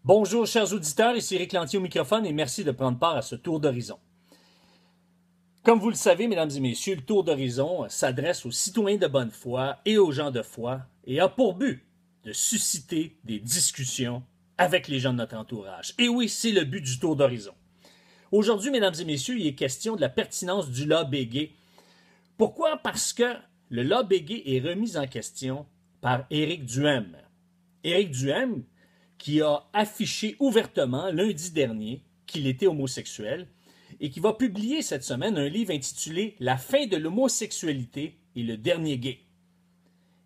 Bonjour chers auditeurs, ici Éric Lantier au microphone et merci de prendre part à ce tour d'horizon. Comme vous le savez, mesdames et messieurs, le tour d'horizon s'adresse aux citoyens de bonne foi et aux gens de foi et a pour but de susciter des discussions avec les gens de notre entourage. Et oui, c'est le but du tour d'horizon. Aujourd'hui, mesdames et messieurs, il est question de la pertinence du law Béguet. Pourquoi? Parce que le law Béguet est remis en question par Éric Duhem. Éric Duhem, qui a affiché ouvertement lundi dernier qu'il était homosexuel et qui va publier cette semaine un livre intitulé « La fin de l'homosexualité et le dernier gay ».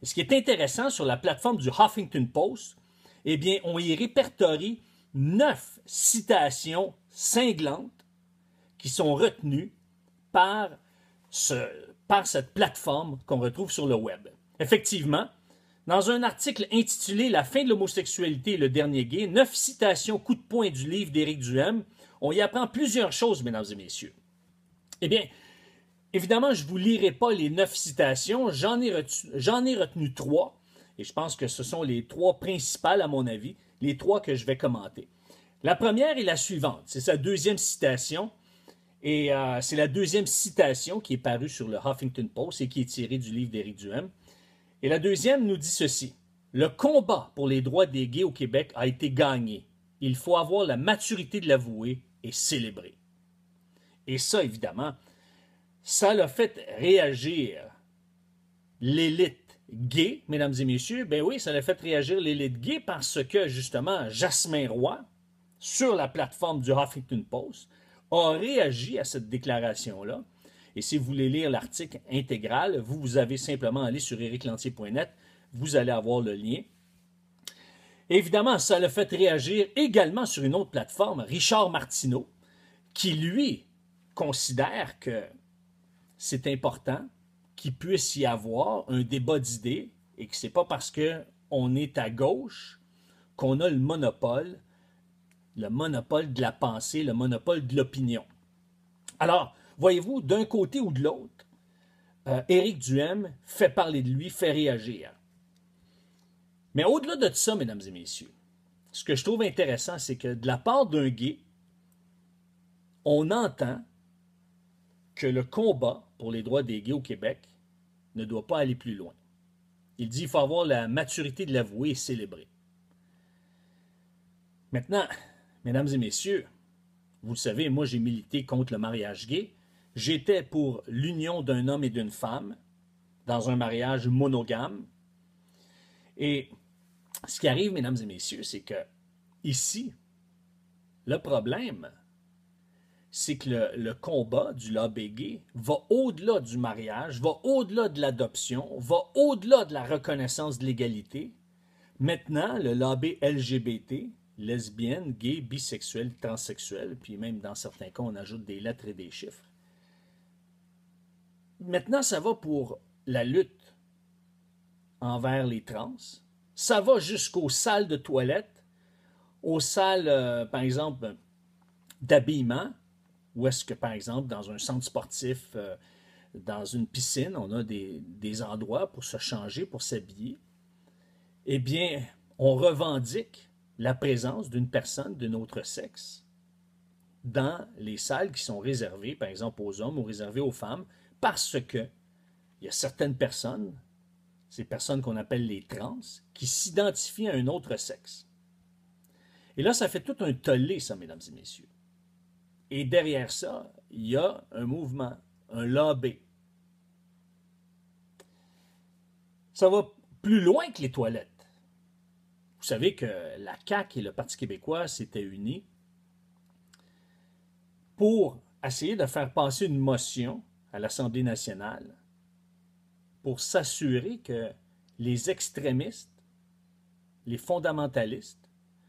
Et ce qui est intéressant sur la plateforme du Huffington Post, eh bien, on y répertorie 9 citations cinglantes qui sont retenues par cette plateforme qu'on retrouve sur le web. Effectivement, dans un article intitulé « La fin de l'homosexualité et le dernier gay », 9 citations coup de poing du livre d'Éric Duhem, on y apprend plusieurs choses, mesdames et messieurs. Eh bien, évidemment, je ne vous lirai pas les 9 citations, j'en ai retenu 3, et je pense que ce sont les 3 principales, à mon avis, les 3 que je vais commenter. La première est la suivante, c'est sa deuxième citation, et c'est la deuxième citation qui est parue sur le Huffington Post et qui est tirée du livre d'Éric Duhem. Et la deuxième nous dit ceci. Le combat pour les droits des gays au Québec a été gagné. Il faut avoir la maturité de l'avouer et célébrer. Et ça, évidemment, ça l'a fait réagir l'élite gay, mesdames et messieurs. Ben oui, ça l'a fait réagir l'élite gay parce que, justement, Jasmin Roy, sur la plateforme du Huffington Post, a réagi à cette déclaration-là. Et si vous voulez lire l'article intégral, vous avez simplement à aller sur ericlantier.net, vous allez avoir le lien. Évidemment, ça l'a fait réagir également sur une autre plateforme, Richard Martineau, qui, lui, considère que c'est important qu'il puisse y avoir un débat d'idées et que ce n'est pas parce qu'on est à gauche qu'on a le monopole de la pensée, le monopole de l'opinion. Alors, voyez-vous, d'un côté ou de l'autre, Éric Duhem fait parler de lui, fait réagir. Mais au-delà de ça, mesdames et messieurs, ce que je trouve intéressant, c'est que de la part d'un gay, on entend que le combat pour les droits des gays au Québec ne doit pas aller plus loin. Il dit qu'il faut avoir la maturité de l'avouer et célébrer. Maintenant, mesdames et messieurs, vous le savez, moi j'ai milité contre le mariage gay. J'étais pour l'union d'un homme et d'une femme dans un mariage monogame. Et ce qui arrive, mesdames et messieurs, c'est que ici, le problème, c'est que le combat du lobby gay va au-delà du mariage, va au-delà de l'adoption, va au-delà de la reconnaissance de l'égalité. Maintenant, le lobby LGBT, lesbienne, gay, bisexuel, transsexuel, puis même dans certains cas, on ajoute des lettres et des chiffres. Maintenant, ça va pour la lutte envers les trans. Ça va jusqu'aux salles de toilette, aux salles, par exemple, d'habillement, où est-ce que, par exemple, dans un centre sportif, dans une piscine, on a des endroits pour se changer, pour s'habiller. Eh bien, on revendique la présence d'une personne d'un autre sexe dans les salles qui sont réservées, par exemple, aux hommes ou réservées aux femmes, parce que il y a certaines personnes, ces personnes qu'on appelle les trans, qui s'identifient à un autre sexe. Et là, ça fait tout un tollé, ça, mesdames et messieurs. Et derrière ça, il y a un mouvement, un lobby. Ça va plus loin que les toilettes. Vous savez que la CAQ et le Parti québécois s'étaient unis pour essayer de faire passer une motion à l'Assemblée nationale pour s'assurer que les extrémistes, les fondamentalistes,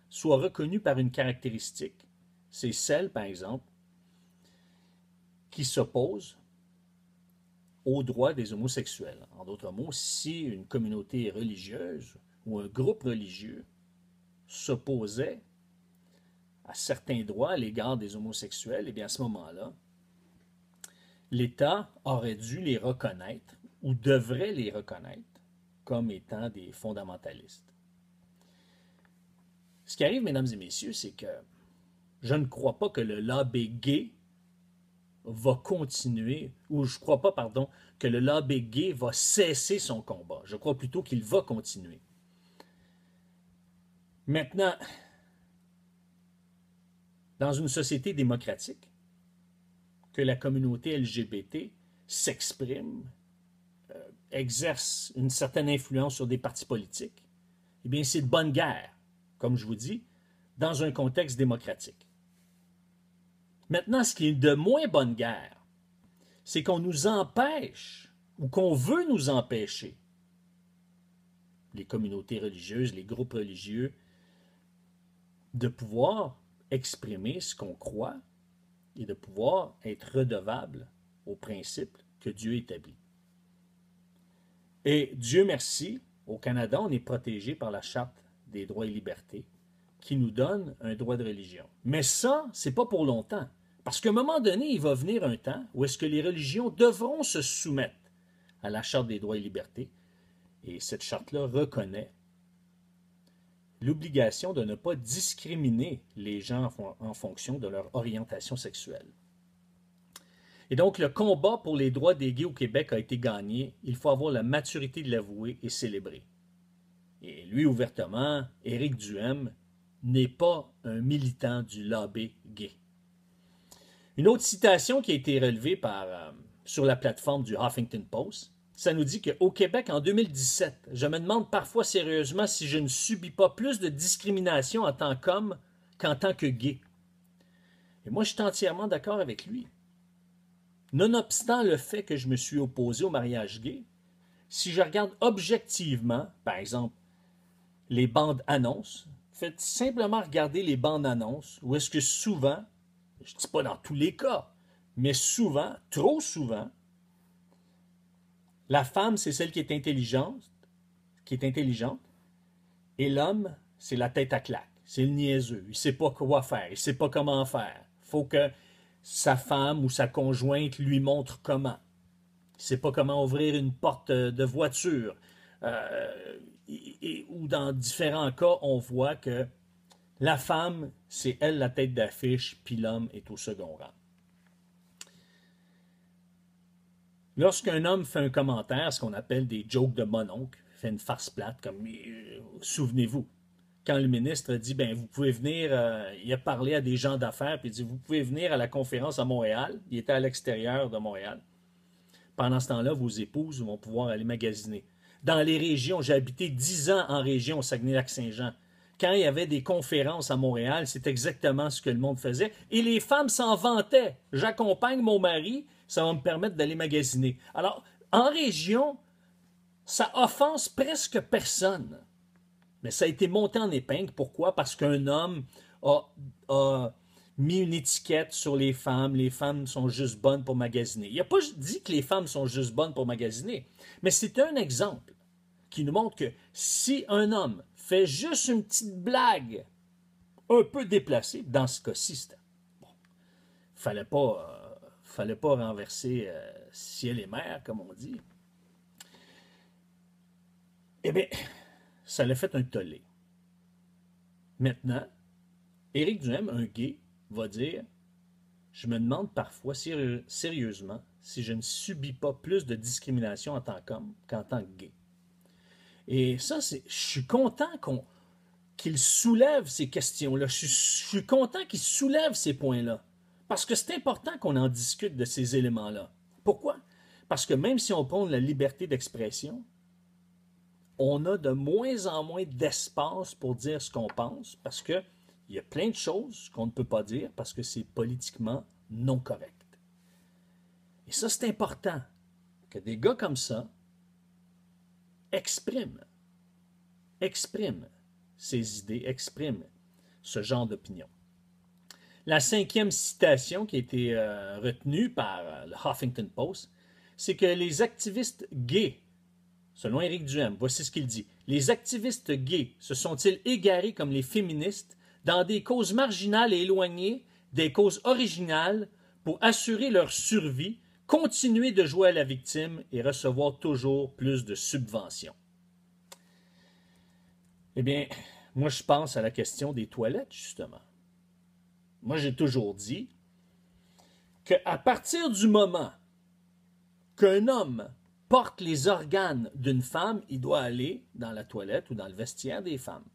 soient reconnus par une caractéristique. C'est celle, par exemple, qui s'oppose aux droits des homosexuels. En d'autres mots, si une communauté religieuse ou un groupe religieux s'opposait à certains droits à l'égard des homosexuels, eh bien à ce moment-là, l'État aurait dû les reconnaître ou devrait les reconnaître comme étant des fondamentalistes. Ce qui arrive, mesdames et messieurs, c'est que je ne crois pas que le lobby gay va continuer, ou je ne crois pas, pardon, que le lobby gay va cesser son combat. Je crois plutôt qu'il va continuer. Maintenant, dans une société démocratique, que la communauté LGBT s'exprime, exerce une certaine influence sur des partis politiques, eh bien, c'est de bonne guerre, comme je vous dis, dans un contexte démocratique. Maintenant, ce qui est de moins bonne guerre, c'est qu'on nous empêche, ou qu'on veut nous empêcher, les communautés religieuses, les groupes religieux, de pouvoir exprimer ce qu'on croit et de pouvoir être redevable aux principes que Dieu établit. Et Dieu merci, au Canada, on est protégé par la Charte des droits et libertés qui nous donne un droit de religion. Mais ça, c'est pas pour longtemps. Parce qu'à un moment donné, il va venir un temps où est-ce que les religions devront se soumettre à la Charte des droits et libertés. Et cette charte-là reconnaît l'obligation de ne pas discriminer les gens en fonction de leur orientation sexuelle. Et donc, le combat pour les droits des gays au Québec a été gagné. Il faut avoir la maturité de l'avouer et célébrer. Et lui, ouvertement, Éric Duhem n'est pas un militant du lobby gay. Une autre citation qui a été relevée sur la plateforme du Huffington Post, ça nous dit qu'au Québec, en 2017, je me demande parfois sérieusement si je ne subis pas plus de discrimination en tant qu'homme qu'en tant que gay. Et moi, je suis entièrement d'accord avec lui. Nonobstant le fait que je me suis opposé au mariage gay, si je regarde objectivement, par exemple, les bandes annonces, faites simplement regarder les bandes annonces, où est-ce que souvent, je ne dis pas dans tous les cas, mais souvent, trop souvent, la femme, c'est celle qui est intelligente, et l'homme, c'est la tête à claque, c'est le niaiseux, il ne sait pas quoi faire, il ne sait pas comment faire. Il faut que sa femme ou sa conjointe lui montre comment. Il ne sait pas comment ouvrir une porte de voiture. Ou dans différents cas, on voit que la femme, c'est elle la tête d'affiche, puis l'homme est au second rang. Lorsqu'un homme fait un commentaire, ce qu'on appelle des jokes de mononcle, fait une farce plate, comme souvenez-vous, quand le ministre dit, ben vous pouvez venir, il a parlé à des gens d'affaires, puis il dit, vous pouvez venir à la conférence à Montréal, il était à l'extérieur de Montréal. Pendant ce temps-là, vos épouses vont pouvoir aller magasiner. Dans les régions, j'ai habité 10 ans en région au Saguenay-Lac-Saint-Jean. Quand il y avait des conférences à Montréal, c'est exactement ce que le monde faisait. Et les femmes s'en vantaient. J'accompagne mon mari, ça va me permettre d'aller magasiner. Alors, en région, ça offense presque personne. Mais ça a été monté en épingle. Pourquoi? Parce qu'un homme a mis une étiquette sur les femmes sont juste bonnes pour magasiner. Il n'a pas dit que les femmes sont juste bonnes pour magasiner, mais c'est un exemple qui nous montre que si un homme fait juste une petite blague un peu déplacée, dans ce cas-ci, c'était bon, fallait pas renverser ciel et mer, comme on dit. Eh bien, ça l'a fait un tollé. Maintenant, Éric Duhem, un gay, va dire « Je me demande parfois sérieusement si je ne subis pas plus de discrimination en tant qu'homme qu'en tant que gay. » Et ça, je suis content qu'il soulève ces questions-là. Je suis content qu'il soulève ces points-là. Parce que c'est important qu'on en discute de ces éléments-là. Pourquoi? Parce que même si on prône la liberté d'expression, on a de moins en moins d'espace pour dire ce qu'on pense parce qu'il y a plein de choses qu'on ne peut pas dire parce que c'est politiquement non correct. Et ça, c'est important que des gars comme ça expriment ses idées, expriment ce genre d'opinion. La 5e citation qui a été retenue par le Huffington Post, c'est que les activistes gays, selon Éric Duhem, voici ce qu'il dit. Les activistes gays se sont-ils égarés comme les féministes dans des causes marginales et éloignées des causes originales pour assurer leur survie, continuer de jouer à la victime et recevoir toujours plus de subventions? Eh bien, moi, je pense à la question des toilettes, justement. Moi, j'ai toujours dit qu'à partir du moment qu'un homme porte les organes d'une femme, il doit aller dans la toilette ou dans le vestiaire des femmes.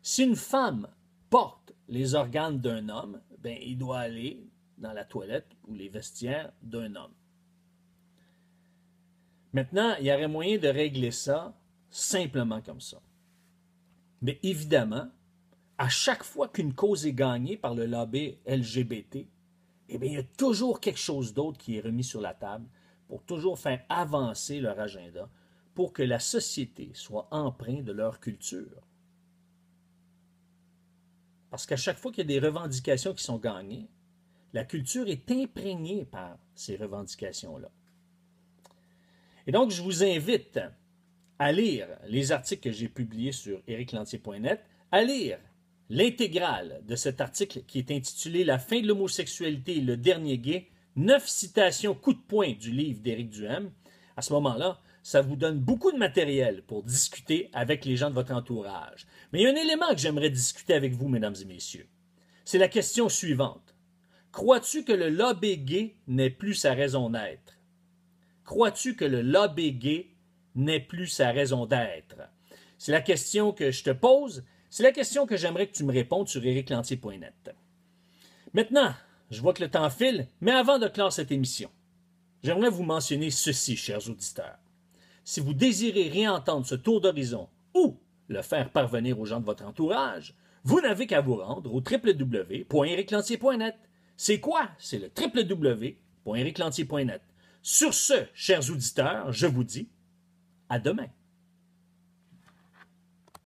Si une femme porte les organes d'un homme, ben, il doit aller dans la toilette ou les vestiaires d'un homme. Maintenant, il y aurait moyen de régler ça simplement comme ça. Mais évidemment, à chaque fois qu'une cause est gagnée par le lobby LGBT, eh bien, il y a toujours quelque chose d'autre qui est remis sur la table pour toujours faire avancer leur agenda, pour que la société soit empreinte de leur culture. Parce qu'à chaque fois qu'il y a des revendications qui sont gagnées, la culture est imprégnée par ces revendications-là. Et donc, je vous invite à lire les articles que j'ai publiés sur ériclantier.net, à lire l'intégrale de cet article qui est intitulé « La fin de l'homosexualité et le dernier gay », 9 citations coup de poing du livre d'Éric Duhem. À ce moment-là, ça vous donne beaucoup de matériel pour discuter avec les gens de votre entourage. Mais il y a un élément que j'aimerais discuter avec vous, mesdames et messieurs. C'est la question suivante. Crois-tu que le lobby gay n'ait plus sa raison d'être? Crois-tu que le lobby gay n'ait plus sa raison d'être? C'est la question que je te pose. C'est la question que j'aimerais que tu me répondes sur ériclantier.net. Maintenant, je vois que le temps file, mais avant de clore cette émission, j'aimerais vous mentionner ceci, chers auditeurs. Si vous désirez réentendre ce tour d'horizon ou le faire parvenir aux gens de votre entourage, vous n'avez qu'à vous rendre au www.ériclantier.net. C'est quoi? C'est le www.ériclantier.net. Sur ce, chers auditeurs, je vous dis à demain.